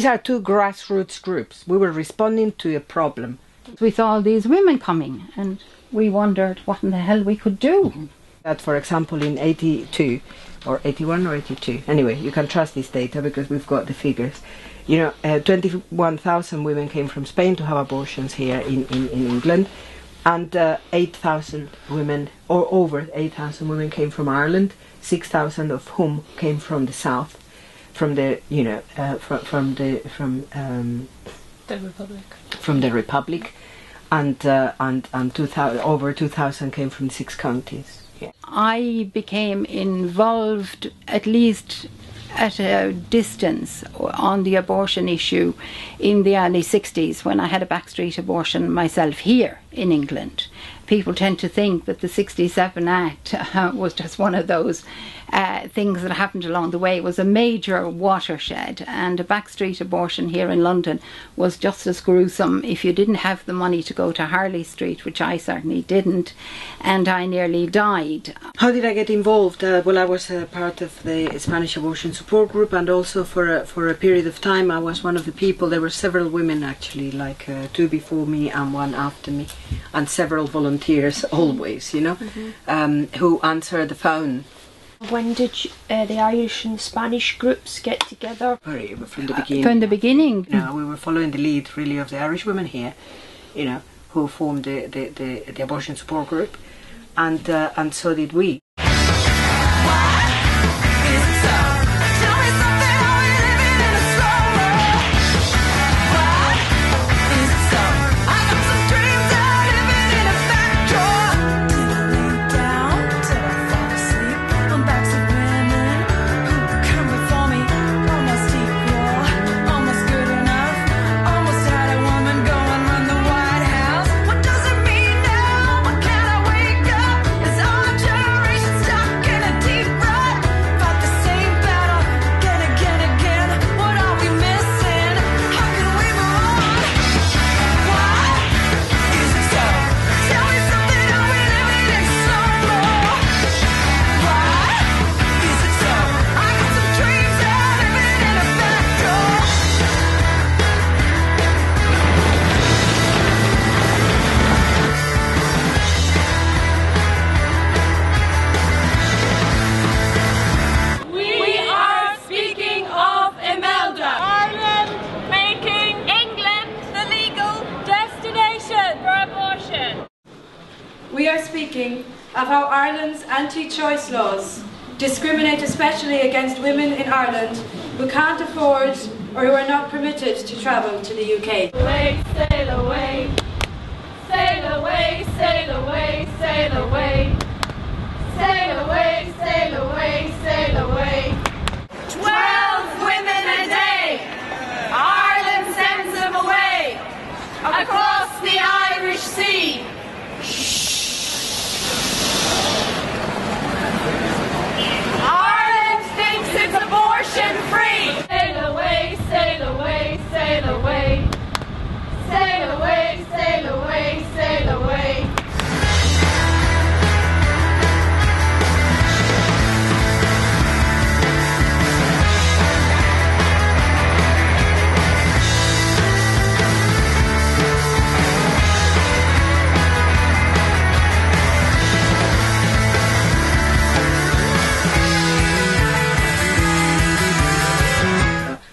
These are two grassroots groups. We were responding to a problem. We saw all these women coming and we wondered what in the hell we could do. That, for example, in 82 or 81 or 82, anyway, you can trust this data because we've got the figures. 21,000 women came from Spain to have abortions here in England, and 8,000 women, or over 8,000 women, came from Ireland. 6,000 of whom came from the south, from the Republic, and over 2,000 came from 6 counties. Yeah. I became involved, at least at a distance, on the abortion issue in the early 60s when I had a backstreet abortion myself here in England. People tend to think that the 67 Act was just one of those things that happened along the way. It was a major watershed, and a backstreet abortion here in London was just as gruesome if you didn't have the money to go to Harley Street, which I certainly didn't, and I nearly died. How did I get involved? Well, I was part of the Spanish abortion support group, and also for a period of time I was one of the people. There were several women actually, like 2 before me and 1 after me, and several volunteers always, who answered the phone. When did the Irish and Spanish groups get together? From the beginning. From the beginning. We were following the lead, really, of the Irish women here, who formed the abortion support group, and so did we. We are speaking of how Ireland's anti-choice laws discriminate especially against women in Ireland who can't afford or who are not permitted to travel to the UK. Sail away, sail away, sail away, sail away, sail away, sail away, sail away. 12 women a day, Ireland sends them away across the Irish Sea. Ireland thinks it's abortion free. Sail away, sail away, sail away. Sail away, sail away, sail away.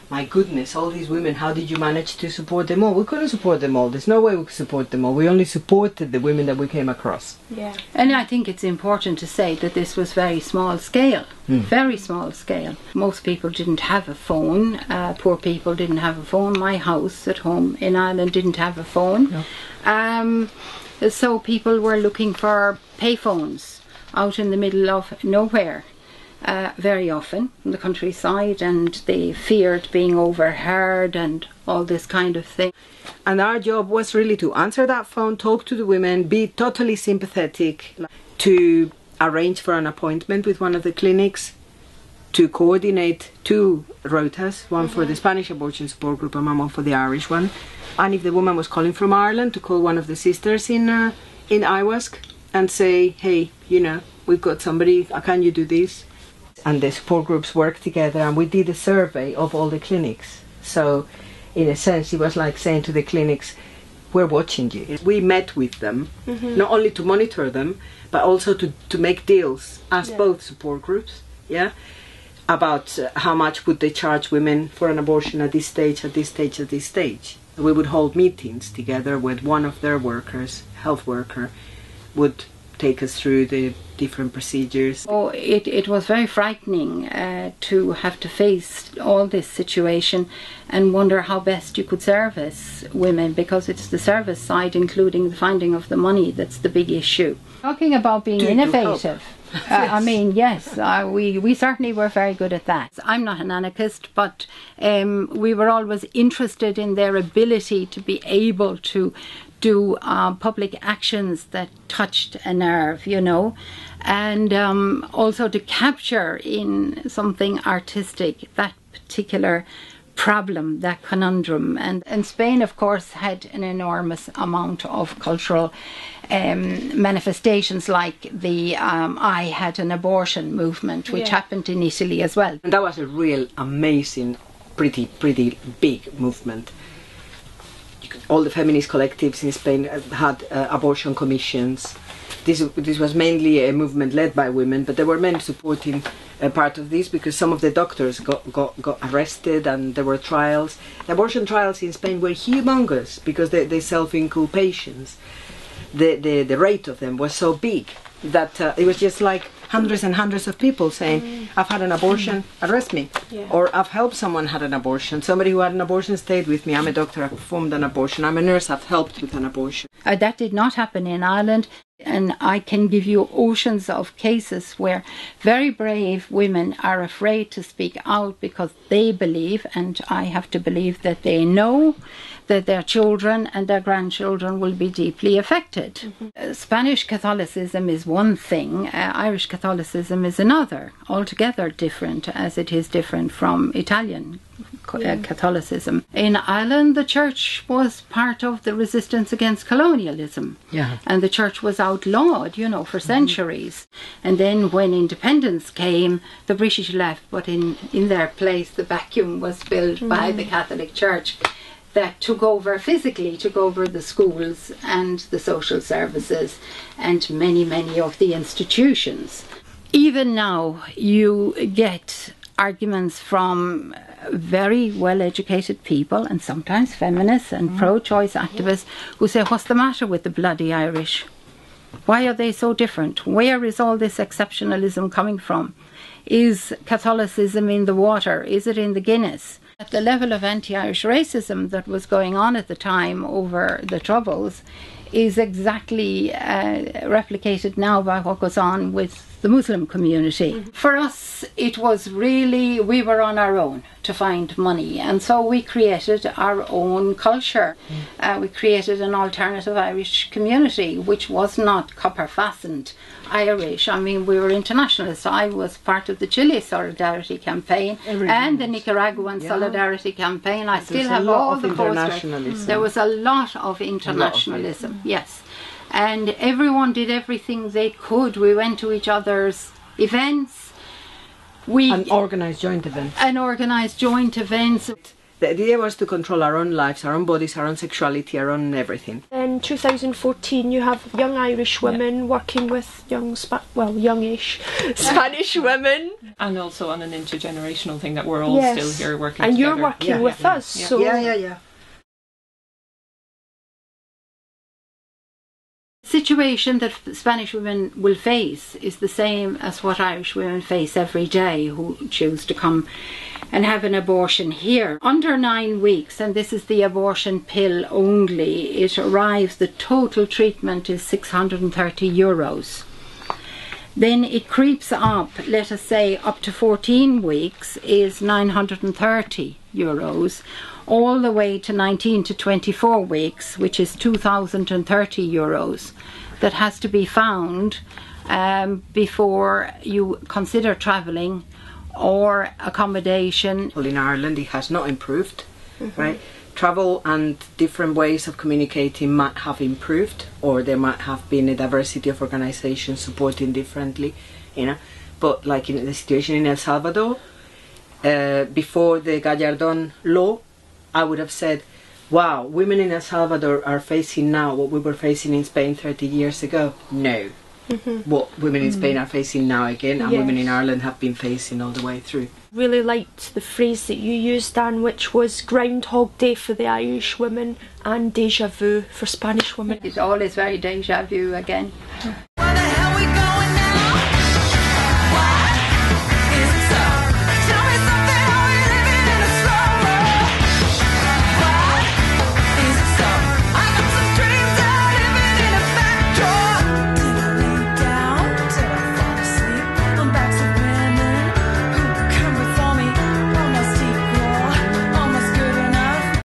My goodness, all these women, how did you manage to support them all? We couldn't support them all. There's no way we could support them all. We only supported the women that we came across. Yeah. And I think it's important to say that this was very small scale. Very small scale. Most people didn't have a phone. Poor people didn't have a phone. My house at home in Ireland didn't have a phone. No. So people were looking for payphones out in the middle of nowhere. Very often in the countryside, and they feared being overheard and all this kind of thing. And our job was really to answer that phone, talk to the women, be totally sympathetic, to arrange for an appointment with one of the clinics, to coordinate 2 rotas, one for the Spanish abortion support group and one for the Irish one. And if the woman was calling from Ireland, to call one of the sisters in Iwask and say, hey, we've got somebody, can you do this? And the support groups worked together, and we did a survey of all the clinics So in a sense, it was like saying to the clinics, we're watching you. We met with them, not only to monitor them, but also to make deals as both support groups, about how much would they charge women for an abortion at this stage, at this stage, at this stage. We would hold meetings together with one of their workers, health worker, would take us through the different procedures. Oh, it was very frightening to have to face all this situation and wonder how best you could service women, because it's the service side, including the finding of the money, that's the big issue. Talking about being innovative, I mean, yes, we certainly were very good at that. I'm not an anarchist, but we were always interested in their ability to be able to do public actions that touched a nerve, you know, and also to capture in something artistic that particular problem, that conundrum. And Spain, of course, had an enormous amount of cultural manifestations, like the I Had an Abortion movement, which happened in Italy as well. And that was a real amazing, pretty big movement. All the feminist collectives in Spain had abortion commissions. This was mainly a movement led by women, but there were men supporting part of this, because some of the doctors got arrested and there were trials. The abortion trials in Spain were humongous because the self-inculpations, the rate of them was so big that it was just like hundreds and hundreds of people saying, I've had an abortion, arrest me. Or I've helped someone had an abortion. Somebody who had an abortion stayed with me. I'm a doctor, I've performed an abortion. I'm a nurse, I've helped with an abortion. That did not happen in Ireland. And I can give you oceans of cases where very brave women are afraid to speak out because they believe, and I have to believe, that they know that their children and their grandchildren will be deeply affected. Spanish Catholicism is one thing, Irish Catholicism is another, altogether different, as it is different from Italian Catholicism. In Ireland, the church was part of the resistance against colonialism, and the church was outlawed, you know, for centuries. And then when independence came, the British left, but in their place the vacuum was filled by the Catholic Church, that took over the schools and the social services and many of the institutions. Even now you get arguments from very well-educated people, and sometimes feminists and pro-choice activists, who say, what's the matter with the bloody Irish? Why are they so different? Where is all this exceptionalism coming from? Is Catholicism in the water? Is it in the Guinness? At the level of anti-Irish racism that was going on at the time over the Troubles is exactly replicated now by what goes on with the Muslim community. For us, it was really, we were on our own to find money, and so we created our own culture. We created an alternative Irish community, which was not copper-fastened Irish. I mean, we were internationalists. I was part of the Chile Solidarity Campaign and the Nicaraguan Solidarity Campaign. I still have all the posters. There was a lot of internationalism, yes. And everyone did everything they could. We went to each other's events. And organised joint events. The idea was to control our own lives, our own bodies, our own sexuality, our own everything. In 2014 you have young Irish women working with youngish Spanish women. And also on an intergenerational thing that we're all still here working and together. You're working with us. So The situation that Spanish women will face is the same as what Irish women face every day who choose to come and have an abortion here. Under 9 weeks, and this is the abortion pill only, it arrives, the total treatment is €630. Then it creeps up, let us say up to 14 weeks is €930, all the way to 19 to 24 weeks, which is €2,030, that has to be found before you consider travelling or accommodation. Well, in Ireland it has not improved, right? Travel and different ways of communicating might have improved, or there might have been a diversity of organisations supporting differently, you know. But like in the situation in El Salvador, before the Gallardón law, I would have said, wow, women in El Salvador are facing now what we were facing in Spain 30 years ago. No. What women in Spain are facing now again, and women in Ireland have been facing all the way through. Really liked the phrase that you used, Dan, which was Groundhog Day for the Irish women and Deja Vu for Spanish women. It's always very deja vu again.